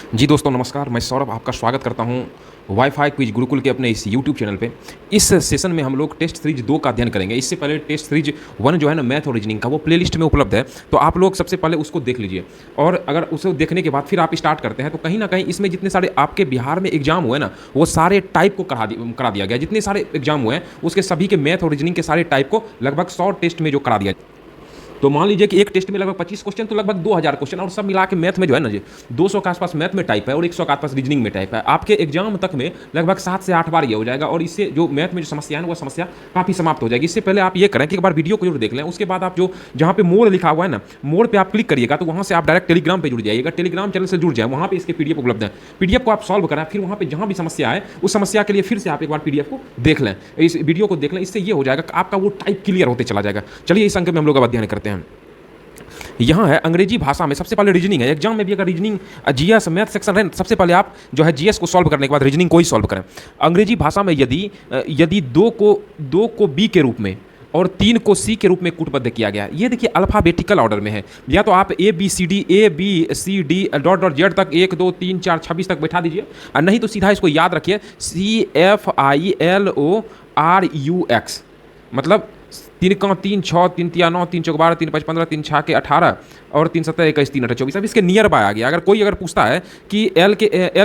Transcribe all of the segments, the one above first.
जी दोस्तों नमस्कार, मैं सौरभ आपका स्वागत करता हूं वाईफाई क्विज गुरुकुल के अपने इस यूट्यूब चैनल पे। इस सेशन में हम लोग टेस्ट सीरीज 2 का अध्ययन करेंगे। इससे पहले टेस्ट सीरीज 1 जो है ना मैथ और रीजनिंग का, वो प्लेलिस्ट में उपलब्ध है, तो आप लोग सबसे पहले उसको देख लीजिए। और अगर उसे देखने के बाद फिर आप स्टार्ट करते हैं तो कहीं ना कहीं इसमें जितने सारे आपके बिहार में एग्जाम हुए ना, वो सारे टाइप को करा दिया गया। जितने सारे एग्जाम हुए हैं उसके सभी के मैथ और रीजनिंग के सारे टाइप को लगभग 100 टेस्ट में जो करा दिया। तो मान लीजिए कि एक टेस्ट में लगभग 25 क्वेश्चन, तो लगभग 2000 क्वेश्चन, और सब मिला के मैथ में जो है ना जी 200 के आसपास मैथ में टाइप है और 100 के आसपास रीजनिंग में टाइप है। आपके एग्जाम तक में लगभग 7 से 8 बार ये हो जाएगा, और इससे जो मैथ में जो समस्या है वो समस्या काफ़ी समाप्त हो जाएगी। इससे पहले आप ये करें कि एक बार वीडियो को जरूर देख लें। उसके बाद आप जो जहाँ पे मोर लिखा हुआ है ना, मोर पे आप क्लिक करिएगा तो वहाँ से आप डायरेक्ट टेलीग्राम पे जुड़ जाइएगा। टेलीग्राम चैनल से जुड़ जाए, वहाँ पे इसके पीडीएफ उपलब्ध है। पीडीएफ को आप सॉल्व करें, फिर वहाँ पे जहाँ भी समस्या है उस समस्या के लिए फिर से आप एक बार पीडीएफ को देख लें, इस वीडियो को देख लें। इससे ये हो जाएगा कि आपका वो टाइप क्लियर होते चला जाएगा। चलिए इस अंक में हम लोग अब अध्ययन करते हैं। यहाँ है अंग्रेजी भाषा में सबसे पहले रीजनिंग है। एग्जाम में भी अगर रीजनिंग जीएस मैथ सेक्शन है, सबसे पहले आप जो है जीएस को सॉल्व करने के बाद रीजनिंग को ही सॉल्व करें। अंग्रेजी भाषा में यदि दो को बी के रूप में और 3 को सी के रूप में कूटबद्ध किया गया, ये देखिए अल्फाबेटिकल ऑर्डर में है। या तो आप A B C D dot dot Z तक 1 2 3 4 26 तक बैठा दीजिए, और नहीं तो सीधा इसको याद रखिए CFILORUX, मतलब 3 का 3 6 3 तिया 9 3 चौक 12 3 5 15 3 6 के 18 और 3 7 21 3 8 24। अब इसके नियर बाय आ गया। अगर पूछता है कि एल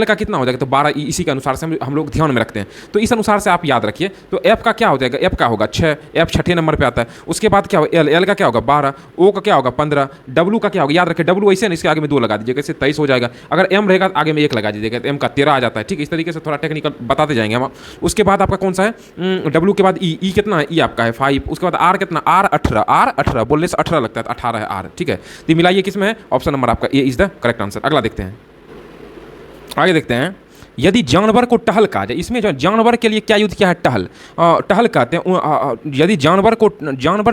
का कितना हो जाएगा तो 12, इसी के अनुसार से हम लोग ध्यान में रखते हैं, तो इस अनुसार से आप याद रखिए। तो एफ का क्या हो जाएगा, एफ का होगा 6, एफ 6ठे नंबर पे आता है। उसके बाद क्या होगा, एल का क्या होगा 12, ओ का क्या होगा 15, डब्लू का क्या होगा, याद रखिए डब्लू ऐसे ना, इसके आगे में 2 लगा दीजिएगा, इससे 23 हो जाएगा। अगर एम रहेगा आगे में 1 लगा दीजिएगा तो एम का 13 आ जाता है। ठीक, इस तरीके से थोड़ा टेक्निकल बताते जाएंगे हम। उसके बाद आपका कौन सा है, डब्लू के बाद ई कितना है, ई आपका है 5। उसके बाद आर कितना, आर 18 बोलने से 18 लगता है, 18 है आर। ठीक है, तो मिलाइए किसमें है, ऑप्शन नंबर आपका ए इज द करेक्ट आंसर। अगला देखते हैं, आगे देखते हैं। यदि जानवर को टहल कहा जाए, इसमें जो जानवर के लिए क्या युद्ध किया है, टहल टहल कहते हैं। यदि जानवर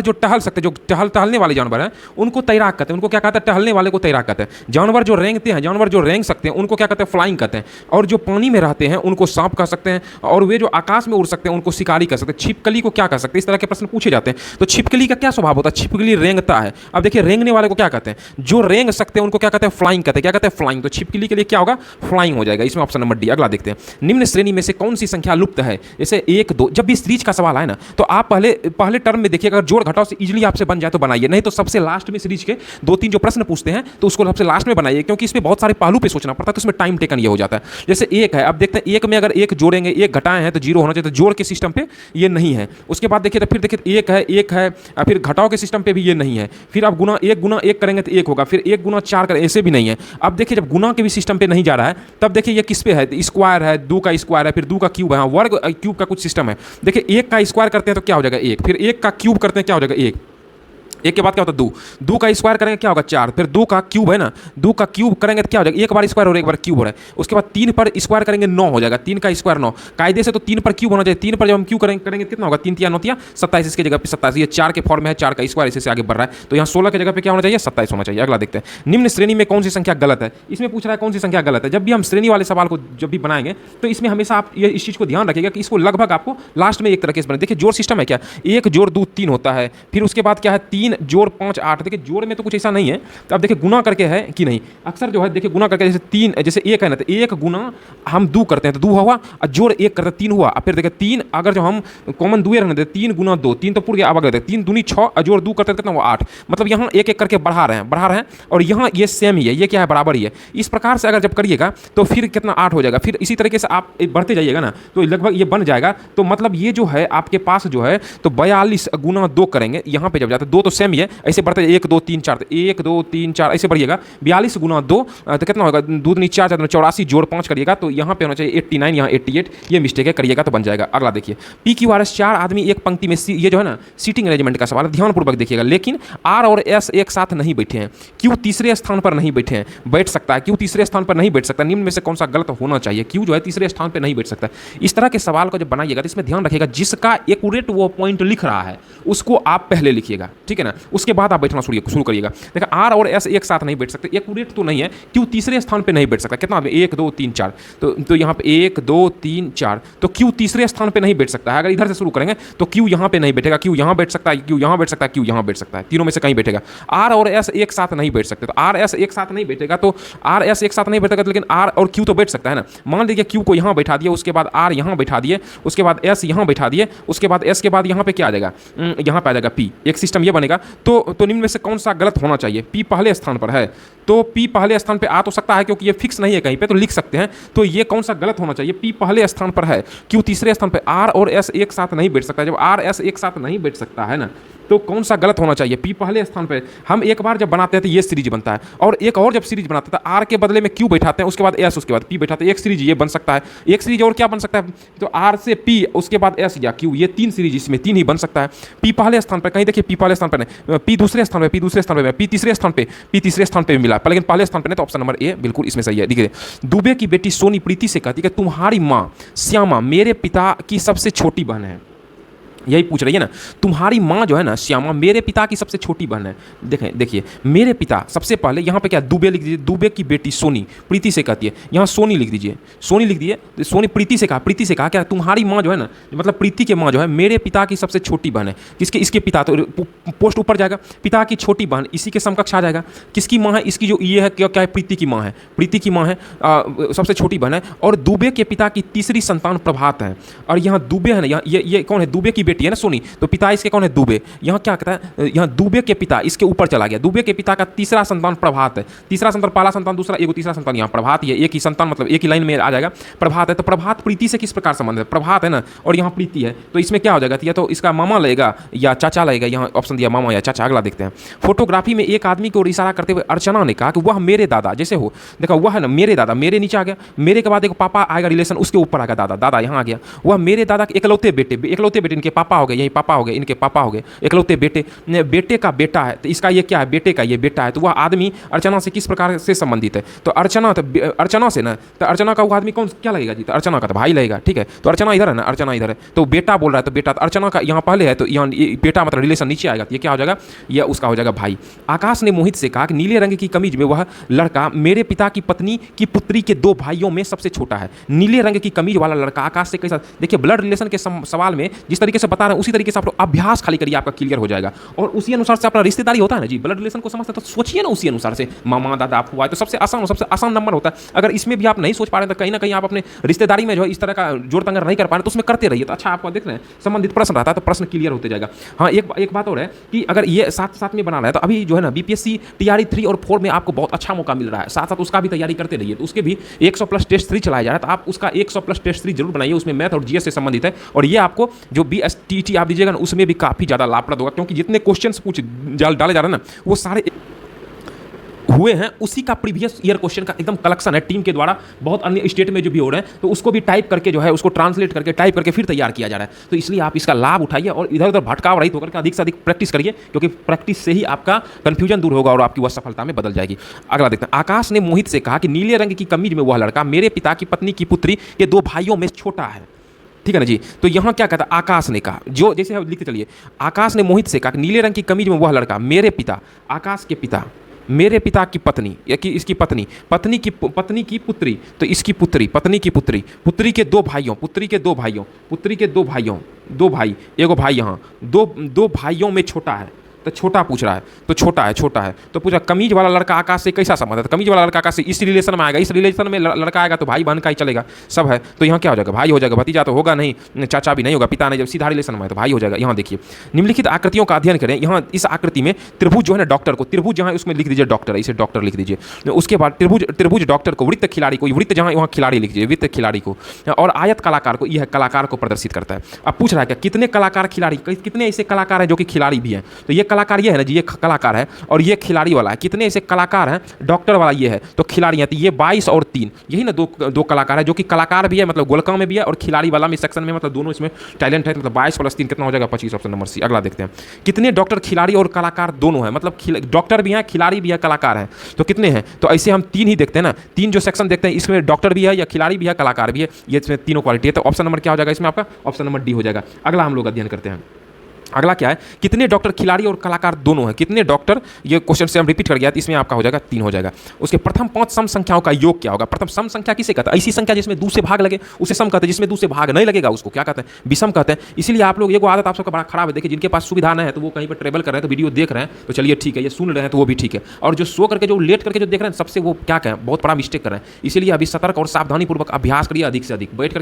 जो टहल सकते, जो टहलने वाले जानवर हैं उनको तैराक कहते हैं। उनको क्या कहते हैं, टहलने वाले को तैराक कहते हैं। जानवर जो रेंगते हैं, जानवर जो रेंग सकते हैं उनको क्या कहते हैं, फ्लाइंग कहते हैं। और जो पानी में रहते हैं उनको सांप कह सकते हैं, और वे जो आकाश में उड़ सकते हैं उनको शिकारी कह सकते हैं। छिपकली को क्या कह सकते हैं, इस तरह के प्रश्न पूछे जाते हैं। तो छिपकली का क्या स्वभाव होता है, छिपकली रेंगता है। अब देखिए रेंगने वाले को क्या कहते हैं, जो रेंग सकते हैं उनको क्या कहते हैं, फ्लाइंग कहते हैं। क्या कहते हैं, फ्लाइंग। तो छिपकली के लिए क्या होगा, फ्लाइंग हो जाएगा, इसमें ऑप्शन नंबर डी। अगला देखते हैं, निम्न श्रेणी में से कौन सी संख्या लुप्त है। जैसे 1 2, जब भी सीरीज का सवाल है ना, तो आप पहले टर्म में देखिए, अगर जोड़ घटाव से इजीली आपसे बन जाए तो बनाइए, नहीं तो सबसे लास्ट में सीरीज के 2-3 जो प्रश्न पूछते हैं तो उसको सबसे लास्ट में बनाइए, क्योंकि इसमें बहुत सारे पहलू पे सोचना पड़ता है, तो इसमें टाइम टेकन ये हो जाता है। जैसे 1 है, अब देखते हैं 1 में अगर 1 जोड़ेंगे, 1 घटाए हैं तो 0 होना चाहिए, तो जोड़ के सिस्टम पे ये नहीं है। उसके बाद देखिए तो फिर देखिए 1 है, फिर घटाव के सिस्टम पे भी ये नहीं है। फिर आप गुना 1 करेंगे तो 1 होगा, फिर 1 गुना 4 करें, ऐसे भी नहीं है। अब देखिए जब गुना के भी सिस्टम पे नहीं जा रहा है, तब देखिए ये किस पे है, स्क्वायर है, 2 का स्क्वायर है, फिर 2 का क्यूब है, वर्ग क्यूब का कुछ सिस्टम है। देखिए 1 का स्क्वायर करते हैं तो क्या हो जाएगा 1, फिर 1 का क्यूब करते हैं क्या हो जाएगा 1, 1 के बाद क्या होता है 2, 2 का स्क्वायर करेंगे क्या होगा 4, फिर 2 का क्यूब है ना, 2 का क्यूब करेंगे तो क्या हो जाएगा, एक बार स्क्वायर और एक बार क्यूब हो रहा है। उसके बाद 3 पर स्क्वायर करेंगे 9 हो जाएगा, 3 का स्क्वायर 9, कायदे से तो 3 पर क्यूब होना चाहिए। 3 पर जब हम क्यूब करेंगे कितना होगा, 3 तिया 9 तिया 27, इसकी जगह पे 27, ये 4 के फॉर्म में है, 4 का स्क्वायर इसे से आगे बढ़ रहा है, तो यहाँ 16 की जगह पे क्या होना चाहिए, 27 होना चाहिए। अगला देखते हैं, निम्न श्रेणी में कौन सी संख्या गलत है। इसमें पूछ रहा है कौन सी संख्या गलत है। जब भी हम श्रेणी वाले सवाल को जब भी बनाएंगे तो इसमें हमेशा आप ये इस चीज़ को ध्यान रखिएगा कि इसको लगभग आपको लास्ट में एक तरह के बने। देखिए जोड़ सिस्टम है क्या, 1 जोड़ 2 3 होता है, फिर उसके बाद क्या है 3 जोड़ 5 8। देखिए जोड़ में तो कुछ ऐसा नहीं है, तो अब देखिए गुना करके है कि नहीं, अक्सर जो है देखिए गुना करके, जैसे 3 जैसे 1 है ना, तो 1 गुना हम 2 करते हैं तो 2 हुआ, और जोड़ 1 करते 3 हुआ। अब फिर देखिए 3 अगर जो हम कॉमन 2 रहने देते, 3 गुना 2 3 तो पूरा अब अगर 3 दूनी 6 और जोड़ 2 करते कितना हुआ 8। मतलब यहाँ 1 करके बढ़ा रहे हैं, और यहाँ ये सेम ही है, ये क्या है बराबर ही है। इस प्रकार से अगर जब करिएगा तो फिर कितना 8 हो जाएगा। फिर इसी तरीके से आप बढ़ते जाइएगा ना तो लगभग ये बन जाएगा। तो मतलब ये जो है आपके पास जो है तो 42 गुना 2 करेंगे, यहाँ पे जब जाते 2 तो सेम ही है, ऐसे बढ़ते 1 2 3 4, 1 2 3 4 ऐसे बढ़िएगा। 42 गुना 2 तो कितना होगा, 2 दूनी 4 4 84, जोड़ 5 करिएगा तो यहाँ पे होना चाहिए 89, यहाँ 88, ये मिस्टेक है, करिएगा तो बन जाएगा। अगला देखिए, PQRS 4 आदमी एक पंक्ति में, ये जो है ना सीटिंग अरेंजमेंट का सवाल है, ध्यानपूर्वक देखिएगा। लेकिन R और S एक साथ नहीं बैठे हैं, Q तीसरे स्थान पर नहीं बैठे हैं, बैठ सकता है, Q तीसरे स्थान पर नहीं बैठ सकता। निम्न में से कौन सा गलत होना चाहिए, Q जो है तीसरे स्थान पर नहीं बैठ सकता। इस तरह के सवाल को जब बनाइएगा तो इसमें ध्यान रखिएगा जिसका एक्यूरेट वो पॉइंट लिख रहा है उसको आप पहले लिखिएगा, ठीक है ना। ना, उसके बाद आप बैठना शुरू करिएगा। देखा आर और एस एक साथ नहीं बैठ सकते, एक्यूरेट तो नहीं है, क्यू तीसरे स्थान पे नहीं बैठ सकता। कितना 1 2 3 4, तो यहाँ पे 1 2 3 4, तो क्यू तीसरे स्थान पे नहीं बैठ सकता है। अगर इधर से शुरू करेंगे तो क्यू यहाँ पे नहीं बैठेगा, क्यू यहाँ बैठ सकता है, क्यू यहाँ बैठ सकता है, क्यू यहाँ बैठ सकता है, तीनों में से कहीं बैठेगा। आर और एस एक साथ नहीं बैठ सकते, तो आर एस एक साथ नहीं बैठेगा, तो आर एस एक साथ नहीं बैठेगा, लेकिन आर और क्यू तो बैठ सकता है ना। मान लीजिए क्यू को यहाँ बैठा दिए, उसके बाद आर यहाँ बैठा दिए, उसके बाद एस यहाँ बैठा दिए, उसके बाद एस के बाद यहाँ पे क्या आ जाएगा, यहाँ पे आ जाएगा पी। एक सिस्टम ये बनेगा। तो निम्न में से कौन सा गलत होना चाहिए? पी पहले स्थान पर है, तो पी पहले स्थान पे आ तो सकता है क्योंकि ये फिक्स नहीं है कहीं पे, तो लिख सकते हैं। तो ये कौन सा गलत होना चाहिए? पी पहले स्थान पर है, क्यू तीसरे स्थान पे। आर और एस एक साथ नहीं बैठ सकता। जब आर एस एक साथ नहीं बैठ सकता है ना, तो कौन सा गलत होना चाहिए? पी पहले स्थान पे। हम एक बार जब बनाते हैं तो ये सीरीज बनता है, और एक और जब सीरीज बनाते हैं आर के बदले में क्यू बैठाते हैं, उसके बाद एस, उसके बाद पी बैठाते हैं, एक सीरीज ये बन सकता है। एक सीरीज और क्या बन सकता है? तो आर से पी, उसके बाद एस या क्यू, ये 3 सीरीज, इसमें 3 ही बन सकता है। पी पहले स्थान पर, कहीं देखिए पी पहले स्थान पर नहीं, पी दूसरे स्थान पर, पी दूसरे स्थान पर, पी तीसरे स्थान पे, पी तीसरे स्थान पे मिला, लेकिन पहले स्थान पर नहीं, तो ऑप्शन नंबर ए बिल्कुल इसमें सही है। देखिए दुबे की बेटी सोनी प्रीति से कहती है कि तुम्हारी माँ श्यामा मेरे पिता की सबसे छोटी बहन है। यही पूछ रही है ना, तुम्हारी माँ जो है ना श्यामा मेरे पिता की सबसे छोटी बहन है। देखिए मेरे पिता, सबसे पहले यहाँ पे क्या दुबे लिख दीजिए, दुबे की बेटी सोनी प्रीति से कहती है, यहाँ सोनी लिख दीजिए, सोनी लिख दीजिए। तो सोनी प्रीति से कहा क्या तुम्हारी माँ जो है ना, मतलब प्रीति के माँ जो है मेरे पिता की सबसे छोटी बहन है। किसके? इसके पिता, तो पोस्ट ऊपर जाएगा, पिता की छोटी बहन इसी के समकक्ष आ जाएगा। किसकी माँ है? इसकी जो ये है क्या है? प्रीति की माँ है, प्रीति की माँ है, सबसे छोटी बहन है। और दुबे के पिता की तीसरी संतान प्रभात है, और यहाँ दुबे है ना, यहाँ ये कौन है? दुबे की बेटी है ना सोनी, तो पिता इसके कौन है? दुबे। यहाँ क्या कहता है? यहाँ दुबे के पिता, इसके ऊपर चला गया, दुबे के पिता का तीसरा संतान प्रभात है। तीसरा संतान, पहला संतान दूसरा, एगो तीसरा संतान, यहाँ प्रभात ही है, एक ही संतान, मतलब एक ही लाइन में आ जाएगा प्रभात है। तो प्रभात प्रीति से किस प्रकार संबंध है? प्रभात है ना, और यहाँ प्रीति है, तो इसमें क्या हो जाएगा? या तो इसका मामा लगेगा या चाचा लगेगा। यहाँ ऑप्शन दिया मामा या चाचा। अगला देखते हैं। फोटोग्राफी में एक आदमी को इशारा करते हुए अर्चना ने कहा कि वह मेरे दादा जैसे हो। देखा वह है ना मेरे दादा, मेरे नीचे आ गया, मेरे के बाद एक पापा आएगा रिलेशन, उसके ऊपर आएगा दादा, दादा यहाँ आ गया। वह मेरे दादा के इकलौते बेटे, इनके पापा हो गए, यही पापा हो गए, इनके पापा हो गए, इकलौते बेटे, बेटे का बेटा है, तो इसका ये क्या है? बेटे का ये बेटा है। तो वह आदमी अर्चना से किस प्रकार से संबंधित है? तो अर्चना से ना, तो अर्चना का वो आदमी कौन क्या लगेगा जी? तो अर्चना का तो भाई लगेगा, ठीक है। तो अर्चना इधर है ना, अर्चना इधर है, तो बेटा बोल रहा है, तो बेटा, तो अर्चना का यहाँ पहले है, तो यहाँ बेटा मतलब रिलेशन नीचे आएगा, तो ये क्या हो जाएगा? यह उसका हो जाएगा भाई। आकाश ने मोहित से कहा कि नीले रंग की कमीज में वह लड़का मेरे पिता की पत्नी की पुत्री के 2 भाइयों में सबसे छोटा है। नीले रंग की कमीज वाला लड़का आकाश से कैसा? देखिए ब्लड रिलेशन के सवाल में जिस तरीके से बता रहे हैं उसी तरीके से आप अभ्यास खाली करिए, आपका क्लियर हो जाएगा। और उसी अनुसार से अपना रिश्तेदारी होता है ना जी, ब्लड रिलेशन को समझते तो सोचिए ना उसी अनुसार से, मामा दादा आप हुआ, तो सबसे आसान नंबर होता है। अगर इसमें भी आप नहीं सोच पा रहे हैं तो कहीं ना कहीं आप अपने रिश्तेदारी में जो है इस तरह का जोड़ तंगर नहीं कर पा रहे, तो उसमें करते रहिए, तो अच्छा आपको देख रहे हैं संबंधित प्रश्न रहता है, तो प्रश्न क्लियर होते जाएगा। हाँ एक बात और है कि अगर ये साथ साथ में बना रहा है, तो अभी जो है ना बीपीएससी टीआरई 3 और 4 में आपको बहुत अच्छा मौका मिल रहा है, साथ साथ उसका भी तैयारी करते रहिए। तो उसके भी 100+ टेस्ट 3 चलाया जा रहा है, तो आप उसका 100+ टेस्ट 3 जरूर बनाइए, उसमें मैथ और जीएस से संबंधित है, और ये आपको जो BSTT आप दीजिएगा उसमें भी काफी ज्यादा लाभप्रद होगा, क्योंकि जितने क्वेश्चंस डाले जा रहे हैं ना वो सारे हुए हैं उसी का प्रीवियस ईयर क्वेश्चन का एकदम कलेक्शन है टीम के द्वारा, बहुत अन्य स्टेट में जो भी हो रहे हैं, तो उसको भी टाइप करके जो है उसको ट्रांसलेट करके टाइप करके फिर तैयार किया जा रहा है। तो इसलिए आप इसका लाभ उठाइए और इधर उधर भटकाव रहित होकर के अधिक से अधिक प्रैक्टिस करिए, क्योंकि प्रैक्टिस से ही आपका कंफ्यूजन दूर होगा और आपकी वह सफलता में बदल जाएगी। अगला देखते हैं। आकाश ने मोहित से कहा कि नीले रंग की कमीज में वह लड़का मेरे पिता की पत्नी की पुत्री के 2 भाइयों में छोटा है, ठीक है ना जी। तो यहाँ क्या कहता है? आकाश ने कहा, जो जैसे लिखते चलिए, आकाश ने मोहित से कहा कि नीले रंग की कमीज में वह लड़का मेरे पिता, आकाश के पिता, मेरे पिता की पत्नी या कि इसकी पत्नी, पत्नी की पुत्री, तो इसकी पुत्री, पत्नी की पुत्री, पुत्री के 2 भाइयों, पुत्री के 2 भाइयों, पुत्री के 2 भाइयों, 2 भाई, एगो भाई यहाँ, दो भाइयों में छोटा है, तो छोटा पूछ रहा है, तो छोटा है। तो पूछा कमीज वाला लड़का आकाश से कैसा संबंध है? तो कमीज वाला लड़का आकाश से इस रिलेशन में आएगा, इस रिलेशन में लड़का आएगा तो भाई बहन का ही चलेगा, सब है। तो यहाँ क्या हो जाएगा? भाई हो जाएगा, भतीजा तो होगा नहीं, चाचा भी नहीं होगा, पिता नहीं, जब सीधा रिलेशन में है तो भाई हो जाएगा। यहाँ देखिए निम्नलिखित आकृतियों का अध्ययन करें। यहाँ इस आकृति में त्रिभुज जो है ना, डॉक्टर को त्रिभुज जहाँ उसमें लिख दीजिए डॉक्टर, इसे डॉक्टर लिख दीजिए। उसके बाद त्रिभुज डॉक्टर को, वृत्त खिलाड़ी को, वृत्त जहाँ वहाँ खिलाड़ी लिख दीजिए, वृत्त खिलाड़ी को, और आयत कलाकार को, यह कलाकार को प्रदर्शित करता है। अब पूछ रहा है क्या कितने कलाकार खिलाड़ी, कितने ऐसे कलाकार हैं जो कि खिलाड़ी भी हैं? तो ये कलाकार ये है ना जी, ये कलाकार है और ये खिलाड़ी वाला है। कितने ऐसे कलाकार हैं? डॉक्टर वाला ये है, तो खिलाड़ी है, तो ये 22 और 3, यही ना दो कलाकार है, जो कि कलाकार भी है मतलब गोलका में भी है और खिलाड़ी वाला में सेक्शन में, मतलब दोनों इसमें टैलेंट है। मतलब 22 + 3 कितना हो जाएगा? 25, ऑप्शन नंबर सी। अगला देखते हैं। कितने डॉक्टर खिलाड़ी और कलाकार दोनों हैं? मतलब डॉक्टर भी हैं, खिलाड़ी भी है, कलाकार है, तो कितने हैं? तो ऐसे हम 3 ही देखते हैं ना, 3 जो सेक्शन देखते हैं इसमें डॉक्टर भी है या खिलाड़ी भी है, कलाकार भी है, ये इसमें तीनों क्वालिटी है। तो ऑप्शन नंबर क्या हो जाएगा इसमें? आपका ऑप्शन नंबर डी हो जाएगा। अगला हम लोग अध्ययन करते हैं। अगला क्या है, कितने डॉक्टर खिलाड़ी और कलाकार दोनों हैं, कितने डॉक्टर, ये क्वेश्चन से हम रिपीट कर गया तो इसमें आपका हो जाएगा 3 हो जाएगा। उसके प्रथम 5 सम संख्याओं का योग क्या होगा? प्रथम सम संख्या किसे कहता है? ऐसी संख्या जिसमें 2 से भाग लगे उसे सम कहते हैं, जिसमें 2 से भाग नहीं लगेगा उसको क्या कहते हैं? विषम कहते हैं। इसीलिए आप लोग, ये आदत आप सबका बड़ा खराब है, देखिए जिनके पास सुविधा नहीं है तो वो कहीं पर ट्रेवल कर रहे हैं तो वीडियो देख रहे हैं तो चलिए ठीक है, ये सुन रहे हैं तो वो भी ठीक है, और जो सो करके जो लेट करके जो देख रहे हैं सबसे वो क्या कहें, बहुत बड़ा मिस्टेक कर रहे हैं। इसीलिए अभी सतर्क और सावधानीपूर्वक अभ्यास करिए, अधिक से अधिक बैठ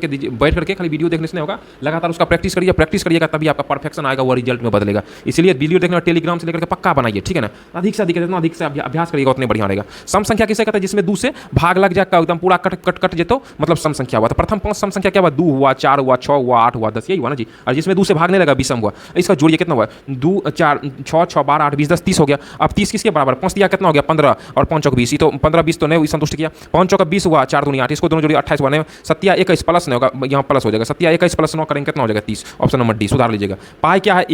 करके खाली वीडियो देखने से नहीं होगा, लगातार उसका प्रैक्टिस करिएगा तभी आपका परफेक्शन आएगा, वो रिजल्ट में बदलेगा। इसलिए वीडियो देखना टेलीग्राम से लेकर के पक्का बनाइए, ठीक है ना, अधिक से अधिक जितना अधिक से अभ्यास करिएगा उतने बढ़िया रहेगा। सम संख्या किसे कहते हैं? जिसमें 2 से भाग लग जाए, एकदम पूरा कट जेतो मतलब सम संख्या हुआ। तो प्रथम 5 सम संख्या क्या हुआ? 2 हुआ, 4 हुआ, 6 हुआ, 8 हुआ, 10, यही हुआ ना जी। और जिसमें 2 से भाग नहीं लगा विषम हुआ। इसका जोड़िए कितना हुआ? 2 4 6 6 12 8 20 10 30 हो गया। अब 30 किसके बराबर? 5 दिया कितना हो गया? 15 और 5 चौक 20, तो 15 20 तो नहीं संतुष्ट किया। 5 चौक 20 हुआ, 4 दूनी 8, इसको दोनों जोड़िए 28 हुआ, नहीं 7 21 प्लस नहीं होगा, यहाँ प्लस हो जाएगा, 7 21 प्लस 9 करेंगे कितना हो जाएगा? 30। ऑप्शन नंबर डी सुधार लीजिएगा। पाई क्या है?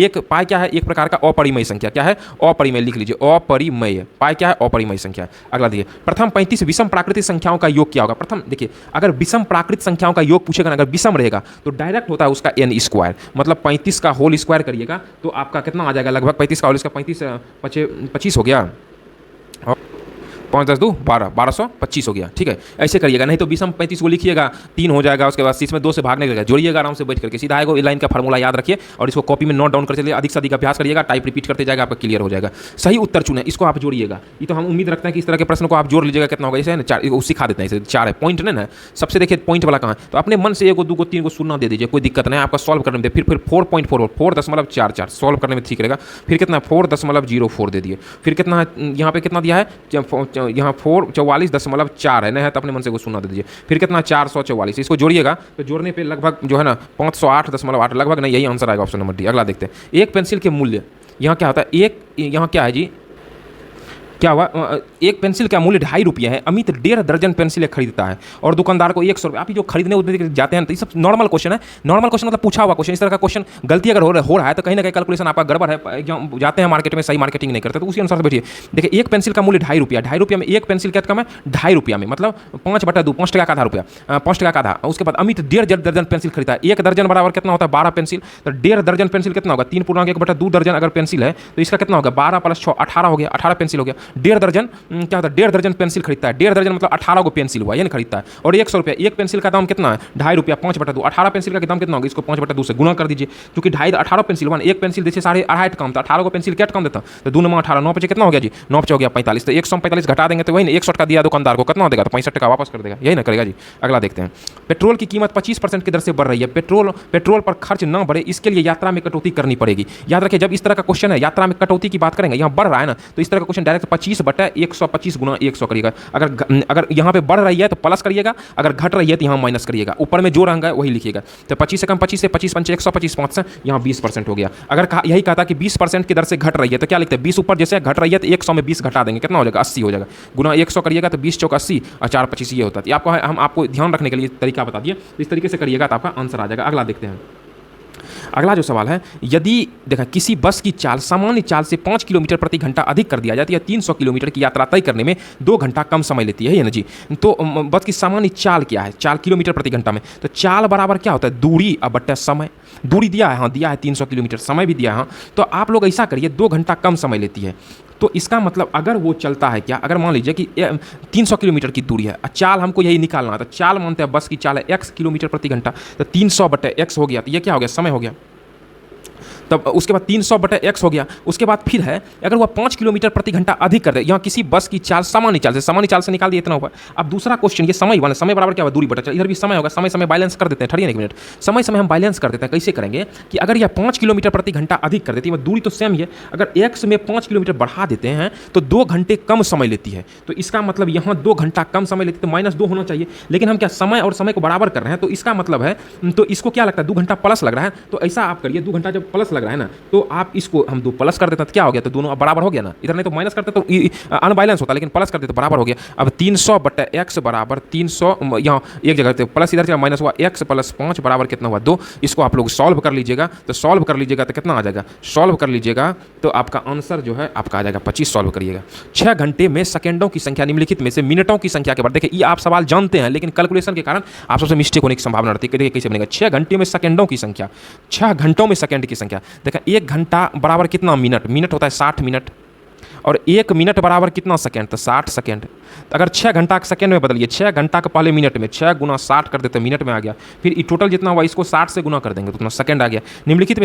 एक प्रकार का अपरिमेय संख्या। क्या है? अपरिमेय, लिख लीजिए अपरिमेय। पाई क्या है? अपरिमेय संख्या। अगला देखिए, प्रथम 35 विषम प्राकृतिक संख्याओं का योग क्या होगा? प्रथम देखिए, अगर विषम प्राकृतिक संख्याओं का योग पूछेगा ना, अगर विषम रहेगा तो डायरेक्ट होता है उसका n स्क्वायर, मतलब 35 का होल स्क्वायर करिएगा तो आपका कितना आ जाएगा? लगभग 35 का होल स्क्वायर 25 हो गया, 5 10 2 12 1225 हो गया, ठीक है। ऐसे करिएगा, नहीं तो विषम 35 को लिखिएगा 3 हो जाएगा, उसके बाद इसमें 2 से भागने लगेगा, जोड़िएगा आराम से बैठ करके, सीधा आएगा, लाइन का फार्मूला याद रखिए और इसको कॉपी में नोट डाउन कर चलिए, अधिक से अधिक अभ्यास करिएगा, टाइप रिपीट करते जाएगा, आपका क्लियर हो जाएगा। सही उत्तर चुने, इसको आप जोड़िएगा। ये तो हम उम्मीद रखते हैं कि इस तरह के प्रश्न को आप जोड़ लीजिएगा। कितना होगा? जैसे ना सिखा देते हैं, इसे 4 है, पॉइंट नहीं ना, सबसे देखिए पॉइंट वाला कहाँ है, तो अपने मन से 1 2 3 शून्य दे दीजिए, कोई दिक्कत नहीं, आपका सॉल्व करने में। फिर 4.44 सॉल्व करने में ठीक रहेगा। फिर कितना? 4.04 दे दिए। फिर कितना यहाँ पे कितना दिया है? यहाँ 44.4 है, नहीं है तो अपने मन से को शून्य दे दीजिए। फिर कितना? 444, इसको जोड़िएगा तो जोड़ने पे लगभग जो है ना 508.8 लगभग, नहीं यही आंसर आएगा, ऑप्शन नंबर डी। अगला देखते हैं, एक पेंसिल के मूल्य, यहाँ क्या होता है? यहाँ क्या है जी, क्या हुआ? एक पेंसिल का मूल्य 2.5 रुपये है। अमित 1.5 दर्जन पेंसिलें खरीदता है और दुकानदार को 100 रुपये। आप जो खरीदने उधर जाते हैं तो ये सब नॉर्मल क्वेश्चन है। नॉर्मल क्वेश्चन मतलब पूछा हुआ क्वेश्चन। इस तरह का क्वेश्चन गलती अगर हो रहा है तो कहीं ना कहीं कैलकुलेशन आपका गड़बड़ है, जाते हैं मार्केट में, सही मार्केटिंग नहीं करते, तो उसी अनुसार से बैठिए। देखिए, एक पेंसिल का मूल्य 2.5 रुपया, 2.5 रुपये में एक पेंसिल क्या कम है? 2.5 रुपया में, मतलब 5/2, 5 टका का आधा रुपया, 5 टका का आधा। उसके बाद अमित 1.5 दर्जन पेंसिल खरीदता है। 1 दर्जन बराबर कितना होता है? 12 पेंसिल। तो 1.5 दर्जन पेंसिल कितना होगा? 3/1/2 दर्जन अगर पेंसिल है तो इसका कितना होगा? 12 + 6 18 हो गया, 18 पेंसिल हो गया। 1.5 दर्जन क्या होता है? 1.5 दर्जन पेंसिल खरीदता है। 1.5 दर्जन मतलब 18 को पेंसिल हुआ, ये नहीं खरीदता है। और 100 रुपया, एक पेंसिल का दाम कितना है? 2.5 रुपया, 5/2, 18 पेंसिल का दाम कितना होगा? इसको 5/2 से गुना कर दीजिए, क्योंकि 2.5 18 पेंसिल हुआ, एक पेंसिल जैसे 2.5 कम था, 18 को पेंसिल क्या कम देता, तो 2 9 18, 9 पे कितना हो गया जी? 9 पे हो गया 45, तो 145 घटा देंगे तो वही ना 61 का दिया दुकानदार को, कितना हो देगा? तो 65 टका वापस कर देगा, यही ना करेगा जी। अगला देखते हैं, पेट्रोल की कीमत 25% की दर से बढ़ रही है। पेट्रोल पर खर्च न बढ़े इसके लिए यात्रा में कटौती करनी पड़ेगी। याद रखिए, जब इस तरह का क्वेश्चन है, यात्रा में कटौती की बात करेंगे, यहाँ बढ़ रहा है ना, तो इस तरह का क्वेश्चन डायरेक्ट 25/125 गुना 100 करिएगा। अगर यहाँ पे बढ़ रही है तो प्लस करिएगा, अगर घट रही है तो यहाँ माइनस करिएगा, ऊपर में जो रंग है वही लिखिएगा। तो 25 से कम 25 से 25 पंचे 125 5 से यहाँ 20% हो गया। अगर यही कहा था कि 20% की दर से घट रही है तो क्या लिखते हैं? 20 ऊपर जैसे घट रही है तो 100 में 20 घटा देंगे, कितना हो जाएगा? 80 हो जाएगा। गुना 100 करिएगा तो 20 चौक 80 और 4 25 ये होता है। आपको हम आपको ध्यान रखने के लिए तरीका बता दिए, इस तरीके से करिएगा तो आपका आंसर आ जाएगा। अगला देखते हैं, अगला जो सवाल है, यदि देखा किसी बस की चाल सामान्य चाल से 5 किलोमीटर प्रति घंटा अधिक कर दिया जाती है, 300 किलोमीटर की यात्रा तय करने में 2 घंटा कम समय लेती है ना जी। तो बस की सामान्य चाल क्या है? चाल किलोमीटर प्रति घंटा में, तो चाल बराबर क्या होता है? दूरी अब बट्टा समय। दूरी दिया है, हाँ दिया है 300 किलोमीटर, समय भी दिया है, हाँ। तो आप लोग ऐसा करिए, 2 घंटा कम समय लेती है, तो इसका मतलब अगर वो चलता है क्या, अगर मान लीजिए कि 300 किलोमीटर की दूरी है, चाल हमको यही निकालना है, तो चाल मानते हैं बस की चाल है x किलोमीटर प्रति घंटा, तो 300/x हो गया, तो ये क्या हो गया? समय हो गया। तब उसके बाद 300/x हो गया। उसके बाद फिर है, अगर वह 5 किलोमीटर प्रति घंटा अधिक कर दे, यहाँ किसी बस की चाल सामान्य चाल से निकाल दिया, इतना हुआ। अब दूसरा क्वेश्चन, ये समय वाला, समय बराबर क्या हुआ? दूरी बटा चाल, इधर भी समय होगा, समय बैलेंस कर देते हैं, ठहरिए 1 मिनट, समय हम बैलेंस कर देते हैं। कैसे करेंगे कि अगर यह 5 किलोमीटर प्रति घंटा अधिक कर देती है, दूरी तो सेम ही है, अगर x में 5 किलोमीटर बढ़ा देते हैं तो 2 घंटे कम समय लेती है, तो इसका मतलब यहाँ 2 घंटा कम समय लेती है, तो -2 होना चाहिए। लेकिन हम क्या समय और समय को बराबर कर रहे हैं, तो इसका मतलब है, तो इसको क्या लगता है? 2 घंटा प्लस लग रहा है, तो ऐसा आप करिए, 2 घंटा जब प्लस लग रहा है ना, तो आप इसको हम 2 प्लस कर देते हैं तो क्या हो गया? तो दोनों बराबर हो गया ना, इधर नहीं तो माइनस करते तो अनबैलेंस होता, लेकिन प्लस करते तो बराबर हो गया। अब 300/x बराबर 300, यहाँ एक जगह तो प्लस इधर माइनस हुआ, x + 5 बराबर कितना हुआ? 2। इसको आप लोग सॉल्व कर लीजिएगा, तो सॉल्व कर लीजिएगा तो कितना आ जाएगा? सॉल्व कर लीजिएगा तो आपका आंसर जो है आपका आ जाएगा 25। सॉल्व करिएगा। 6 घंटे में सेकेंडों की संख्या निम्नलिखित में से मिनटों की संख्या के बाद, देखिए ये आप सवाल जानते हैं, लेकिन कैलकुलेशन के कारण आप सबसे मिस्टेक होने की संभावना रहती है। कैसे बनेगा? 6 घंटे में सेकेंडों की संख्या, 6 घंटों में सेकेंड की संख्या, देखें 1 घंटा बराबर कितना मिनट, मिनट होता है 60 मिनट, और 1 मिनट बराबर कितना सेकेंड, तो 60 सेकेंड। तो अगर 6 घंटा के सेकेंड में बदलिए, 6 घंटा के पहले मिनट में 6 गुना 60 कर देते मिनट में आ गया, फिर ये टोटल जितना हुआ इसको 60 से गुना कर देंगे तो उतना सेकेंड आ गया। निम्नलिखित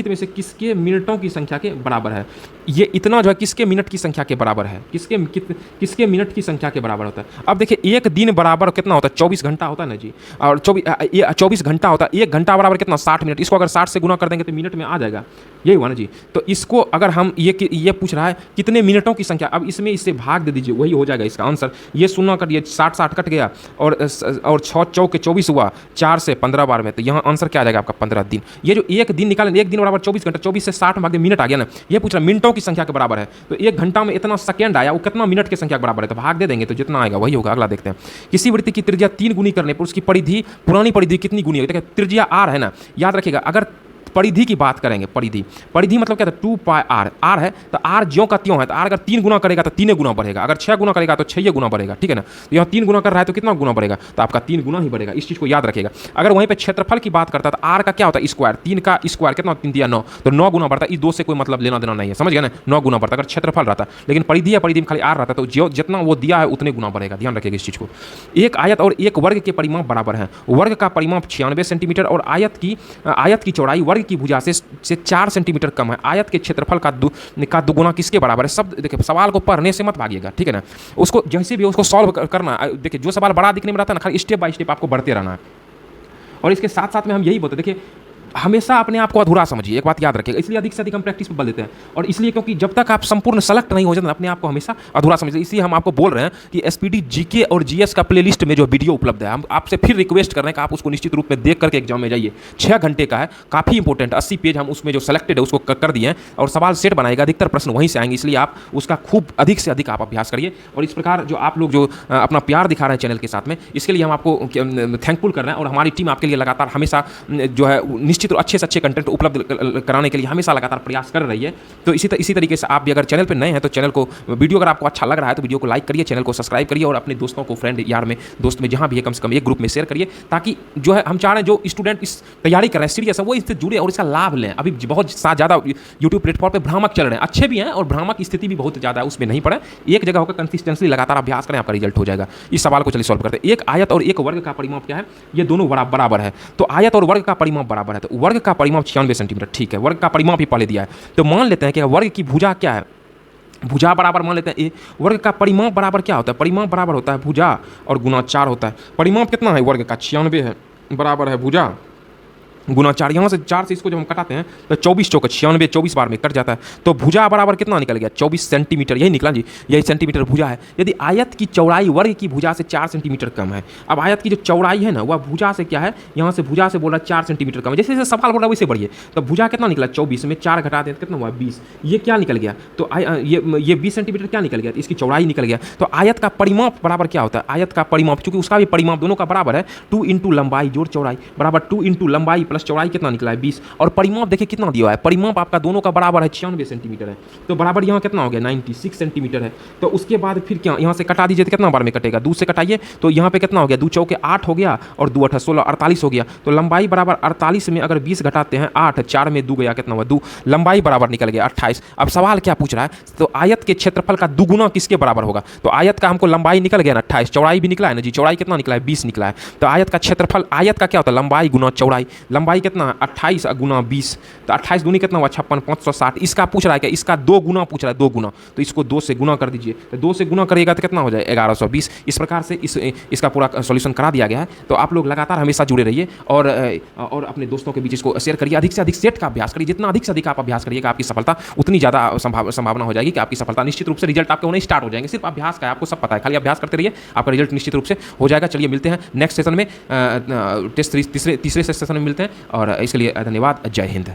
में से किसके मिनटों की संख्या के बराबर है? ये इतना जो है किसके मिनट की संख्या के बराबर है, किसके मिनट की संख्या के बराबर होता है? अब देखिए 1 दिन बराबर कितना होता है, 24 घंटा होता है ना जी, और 24 घंटा होता है। 1 घंटा बराबर कितना, 60 मिनट। इसको अगर 60 से गुना कर देंगे तो मिनट में आ जाएगा, यही हुआ ना जी। तो इसको अगर हम ये पूछ रहा है कितने मिनटों की संख्या, अब इसमें इससे भाग दे दीजिए, वही हो जाएगा इसका आंसर। ये 0 कट, ये 60 कट गया, और 6 चौके 24 हुआ, 4 से 15 बार में, तो यहाँ आंसर क्या आ जाएगा आपका 15 दिन। ये जो 1 दिन निकालें, 1 दिन बराबर 24 घंटा, 24 से 60 भाग मिनट आ गया ना, ये पूछ रहा मिनटों की संख्या के बराबर है। तो 1 घंटा में इतना सेकेंड आया, वो कितना मिनट की संख्या के बराबर है, तो भाग दे देंगे तो जितना आएगा वही होगा। अगला देखते हैं, किसी वृत्त की त्रिज्या 3 गुनी करने पर उसकी परिधि, पुरानी परिधि कितनी गुनी होगी? देखिए त्रिज्या r है ना, याद रखिएगा। अगर परिधि की बात करेंगे, परिधि मतलब क्या था, 2 पाई आर। आर है तो आर ज्यों का त्यों है, तो आर अगर 3 गुना करेगा तो 3 गुना बढ़ेगा, अगर 6 गुना करेगा तो 6 गुना बढ़ेगा, ठीक है ना। तो यहाँ 3 गुना कर रहा है तो कितना गुना बढ़ेगा, तो आपका 3 गुना ही बढ़ेगा, इस चीज़ को याद रखिएगा। अगर वहीं पे क्षेत्रफल की बात करता है तो आर का क्या होता है, स्क्वायर, 3 का स्क्वायर कितना, 3 दिया 9, तो 9 गुना बढ़ता है। इस 2 से कोई मतलब लेना देना नहीं है, समझ गया ना, 9 गुना बढ़ता है अगर क्षेत्रफल रहता। लेकिन परिधि या परिधि में खाली आर रहता है, तो जो जितना वो दिया है उतने गुना बढ़ेगा, ध्यान रखिएगा इस चीज़ को। एक आयत और एक वर्ग के परिमाप बराबर हैं। वर्ग का परिमाप 96 सेंटीमीटर और आयत की चौड़ाई वर्ग की भुजा से 4 सेंटीमीटर कम है। आयत के क्षेत्रफल का दुगुना किसके बराबर है? सब देखिए, सवाल को पढ़ने से मत भागिएगा, ठीक है ना। उसको जैसे भी उसको सॉल्व करना, देखिए जो सवाल बड़ा दिखने में रहता है ना, खाली स्टेप बाय स्टेप आपको बढ़ते रहना है। और इसके साथ साथ में हम यही बोलते हैं, देखिए हमेशा अपने आप को अधूरा समझिए, एक बात याद रखिएगा। इसलिए अधिक से अधिक हम प्रैक्टिस पर बल देते हैं, और इसलिए क्योंकि जब तक आप संपूर्ण सेलेक्ट नहीं हो जाते अपने आप को हमेशा अधूरा समझिए। इसलिए हम आपको बोल रहे हैं कि एसपीडी जीके और जीएस का प्लेलिस्ट में जो वीडियो उपलब्ध है, हम आपसे फिर रिक्वेस्ट कर रहे हैं कि आप उसको निश्चित रूप में देख करके एग्जाम में जाइए। 6 घंटे का है, काफ़ी इंपॉर्टेंट, 80 पेज हम उसमें जो सेलेक्टेड है उसको कर दिए हैं, और सवाल सेट बनाएगा, अधिकतर प्रश्न वहीं से आएंगे। इसलिए आप उसका खूब अधिक से अधिक आप अभ्यास करिए। और इस प्रकार जो आप लोग जो अपना प्यार दिखा रहे हैं चैनल के साथ में, इसके लिए हम आपको थैंकफुल कर रहे हैं। और हमारी टीम आपके लिए लगातार हमेशा जो है निश्चित अच्छे से अच्छे कंटेंट उपलब्ध कराने के लिए हमेशा लगातार प्रयास कर रही है। तो इसी तरीके से आप भी अगर चैनल पर नए हैं तो चैनल को, वीडियो अगर आपको अच्छा लग रहा है तो वीडियो को लाइक करिए, चैनल को सब्सक्राइब करिए, और अपने दोस्तों को, फ्रेंड यार में, दोस्त में जहां भी है कम से कम एक ग्रुप में शेयर करिए, ताकि जो है हम चाह रहे हैं जो स्टूडेंट इस तैयारी कर रहे हैं सीरियस है, वो इससे जुड़े और इसका लाभ लें। अभी बहुत ज़्यादा यूट्यूब प्लेटफॉर्म पर भ्रामक चल रहे हैं, अच्छे भी हैं और भ्रामक की स्थिति भी बहुत ज़्यादा है, उसमें नहीं पड़े। एक जगह होकर कंसिस्टेंसली लगातार अभ्यास करें, आपका रिजल्ट हो जाएगा। इस सवाल को चलिए सॉल्व करते हैं। एक आयत और एक वर्ग का परिमाप क्या है? ये दोनों बराबर है। तो आयत और वर्ग का परिमाप बराबर है, तो वर्ग का परिमाप 96 सेंटीमीटर, ठीक है। वर्ग का परिमाप ही पहले दिया है, तो मान लेते हैं कि वर्ग की भुजा क्या है, भुजा बराबर मान लेते हैं ए। वर्ग का परिमाप बराबर क्या होता है? परिमाप बराबर होता है भुजा और गुना 4 होता है। परिमाप कितना है वर्ग का? 96 है, बराबर है भुजा गुना 4। यहाँ से 4 से इसको जब हम कटाते हैं तो 24 चौके 96, 24 बार में कट जाता है। तो भुजा बराबर कितना निकल गया? 24 सेंटीमीटर, यही निकला जी, यही सेंटीमीटर भुजा है। यदि आयत की चौड़ाई वर्ग की भुजा से 4 सेंटीमीटर कम है, अब आयत की जो चौड़ाई है ना वह भुजा से क्या है, यहाँ से भुजा से बोल रहा है 4 सेंटीमीटर कम है। जैसे जैसे सवाल बोल रहा है वैसे बढ़िए। तो भुजा कितना निकला? 24 में 4 घटा दें तो कितना हुआ? 20। ये क्या निकल गया? तो ये 20 सेंटीमीटर क्या निकल गया? इसकी चौड़ाई निकल गया। तो आयत का परिमाप बराबर क्या होता है? आयत का परिमाप, चूंकि उसका भी परिमाप दोनों का बराबर है, 2 इंटू लंबाई जोड़ चौड़ाई बराबर 2 इंटू लंबाई प्लस चौड़ाई कितना निकला? 20। और परिमाप देखिए कितना दिया है, परिमाप आपका दोनों का बराबर है, 96 सेंटीमीटर है। तो बराबर यहाँ कितना हो गया? 96 सेंटीमीटर है। तो उसके बाद फिर क्या, यहाँ से कटा दीजिए तो कितना बार में कटेगा? 2 से कटाइए तो यहाँ पे कितना हो गया? 2 चौके 8 हो गया और 2 8 16, 48 हो गया। तो लंबाई बराबर 48 में अगर 20 घटाते हैं 8, 4 में 2 गया, कितना हुआ? 2। लंबाई बराबर निकल गया 28। अब सवाल क्या पूछ रहा है? तो आयत के क्षेत्रफल का दुगुना किसके बराबर होगा? तो आयत का हमको लंबाई निकल गया ना 28, चौड़ाई भी निकला है ना जी, चौड़ाई कितना निकला है? 20 निकला है। तो आयत का क्षेत्रफल, आयत का क्या होता है? लंबाई गुना चौड़ाई। लंबाई कितना है? 28 गुना 20, तो 28 दूनी कितना हुआ? 56, 560। इसका पूछ रहा है क्या? इसका 2 गुना पूछ रहा है, 2 गुना। तो इसको 2 से गुना कर दीजिए, तो 2 से गुना करिएगा तो कितना हो जाए? 1120। इस प्रकार से इसका पूरा सॉल्यूशन करा दिया गया है। तो आप लोग लगातार हमेशा जुड़े रहिए और अपने दोस्तों के बीच इसको शेयर करिए। अधिक से अधिक सेट का अभ्यास करिए, जितना अधिक से अधिक आप अभ्यास करिएगा आपकी सफलता उतनी ज़्यादा संभावना हो जाएगी कि आपकी सफलता निश्चित रूप से, रिजल्ट आपके होने स्टार्ट हो जाएंगे। सिर्फ अभ्यास का है, आपको सब पता है, खाली अभ्यास करते रहिए, आपका रिजल्ट निश्चित रूप से हो जाएगा। चलिए मिलते हैं नेक्स्ट सेशन में, टेस्ट तीसरे सेशन में मिलते हैं, और इसके लिए धन्यवाद। जय हिंद।